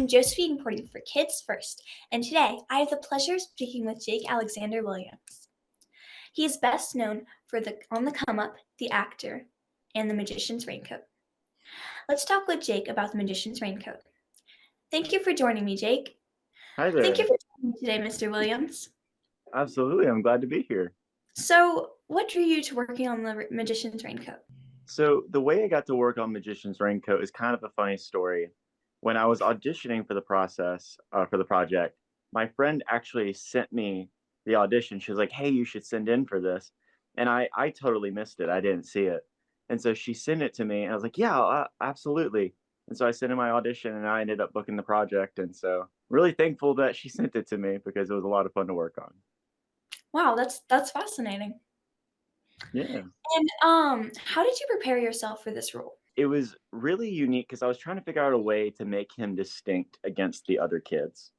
I'm Josephine reporting for Kids First, and today I have the pleasure of speaking with Jake Alexander Williams. He is best known for the On the Come Up, The Actor, and The Magician's Raincoat. Let's talk with Jake about The Magician's Raincoat. Thank you for joining me, Jake. Hi Thank you there. for joining me today, Mr. Williams. Absolutely. I'm glad to be here. So, what drew you to working on The Magician's Raincoat? So, the way I got to work on Magician's Raincoat is kind of a funny story. When I was auditioning for the project, my friend actually sent me the audition. She was like, "Hey, you should send in for this." And I totally missed it. I didn't see it. And so she sent it to me, and I was like, "Yeah, absolutely." And so I sent in my audition, and I ended up booking the project. And so, really thankful that she sent it to me because it was a lot of fun to work on. Wow, that's fascinating. Yeah. And how did you prepare yourself for this role? It was really unique because I was trying to figure out a way to make him distinct against the other kids.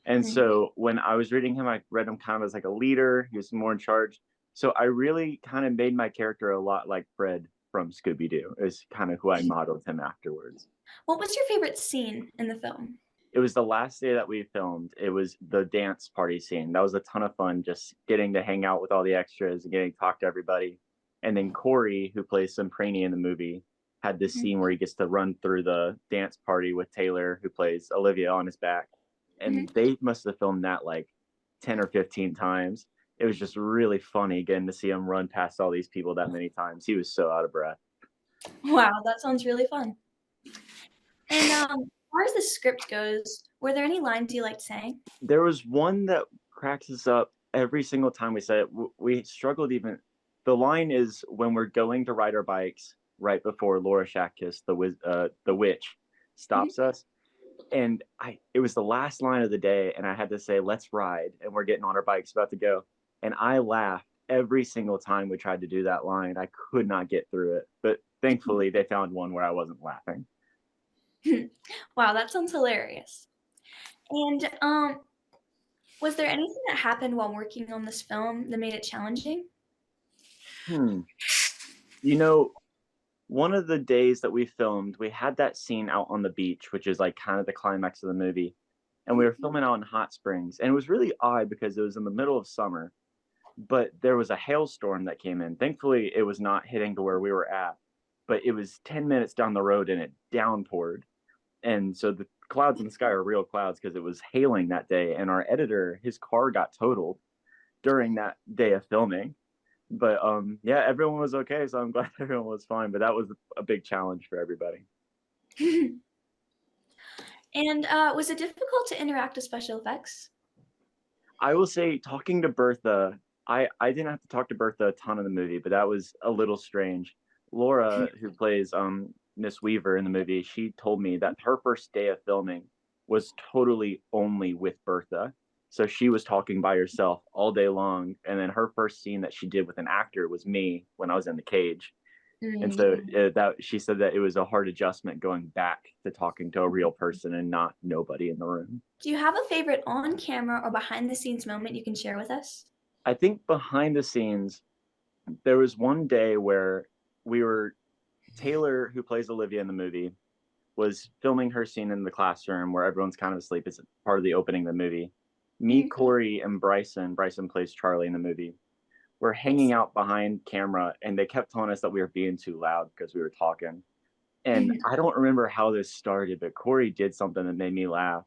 And Mhm. so when I was reading him, I read him kind of as like a leader. He was more in charge. So I really kind of made my character a lot like Fred from Scooby Doo, is kind of who I modeled him afterwards. What was your favorite scene in the film? It was the last day that we filmed. It was the dance party scene. That was a ton of fun, just getting to hang out with all the extras and getting to talk to everybody. And then Cory, who plays Semprini in the movie, had this Mhm. scene where he gets to run through the dance party with Taylor, who plays Olivia, on his back. Mhm. And they must have filmed that like 10 or 15 times. It was just really funny getting to see him run past all these people that many times. He was so out of breath. Wow, that sounds really fun. And as far as the script goes, were there any lines you liked saying? There was one that cracks us up every single time we say it. We struggled even. The line is when we're going to ride our bikes right before Laura Shackis, the witch, Mhm. stops us. And it was the last line of the day, and I had to say, "Let's ride," and we're getting on our bikes, about to go. And I laughed every single time we tried to do that line. I could not get through it, but thankfully they found one where I wasn't laughing. Wow, that sounds hilarious. And was there anything that happened while working on this film that made it challenging? Hmm. You know, one of the days that we filmed, we had that scene out on the beach, which is like kind of the climax of the movie. And we Mhm. were filming out in Hot Springs. And it was really odd because it was in the middle of summer, but there was a hailstorm that came in. Thankfully, it was not hitting to where we were at, but it was 10 minutes down the road and it downpoured. And so the clouds in the sky are real clouds because it was hailing that day. And our editor, his car got totaled during that day of filming. But yeah, everyone was okay, so I'm glad everyone was fine. But that was a big challenge for everybody. And was it difficult to interact with special effects? I will say, talking to Bertha, I didn't have to talk to Bertha a ton in the movie, but that was a little strange. Laura, who plays Miss Weaver in the movie, she told me that her first day of filming was totally only with Bertha. So she was talking by herself all day long, and then her first scene that she did with an actor was me when I was in the cage. And so Mm. that she said that it was a hard adjustment going back to talking to a real person and not nobody in the room. Do you have a favorite on camera or behind the scenes moment you can share with us? I think behind the scenes, there was one day where we were Taylor, who plays Olivia in the movie, was filming her scene in the classroom where everyone's kind of asleep. It's part of the opening of the movie. Me, Mhm. Cory, and Bryson plays Charlie in the movie. We're hanging Yes. out behind camera, and they kept telling us that we were being too loud because we were talking. And I don't remember how this started, but Cory did something that made me laugh,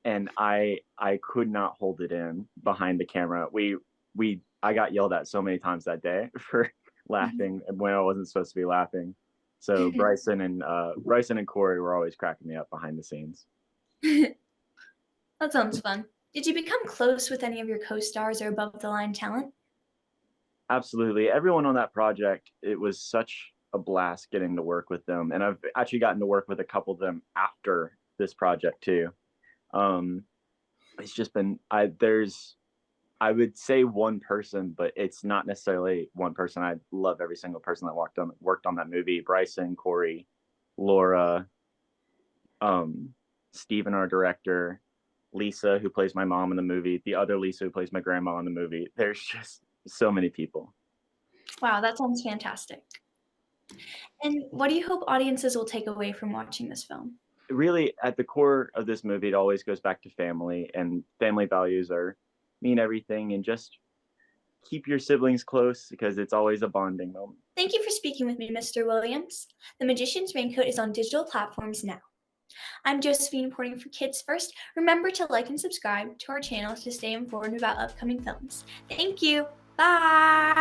and I could not hold it in behind the camera. We I got yelled at so many times that day for laughing when I wasn't supposed to be laughing. So Bryson and Cory were always cracking me up behind the scenes. That sounds fun. Did you become close with any of your co-stars or above the line talent? Absolutely, everyone on that project, it was such a blast getting to work with them, and I've actually gotten to work with a couple of them after this project too. Um, it's just been I would say one person, but it's not necessarily one person. I love every single person that worked on that movie. Bryson, Cory, Laura, um, Steven, our director, Lisa, who plays my mom in the movie, the other Lisa who plays my grandma in the movie. There's just so many people. Wow, that sounds fantastic. And what do you hope audiences will take away from watching this film? really at the core of this movie, it always goes back to family, and family values are mean everything, and just keep your siblings close because it's always a bonding moment. Thank you for speaking with me, Mr. Williams. The Magician's Raincoat is on digital platforms now. I'm Josephine reporting for Kids First. Remember to like and subscribe to our channel to stay informed about upcoming films. Thank you. Bye.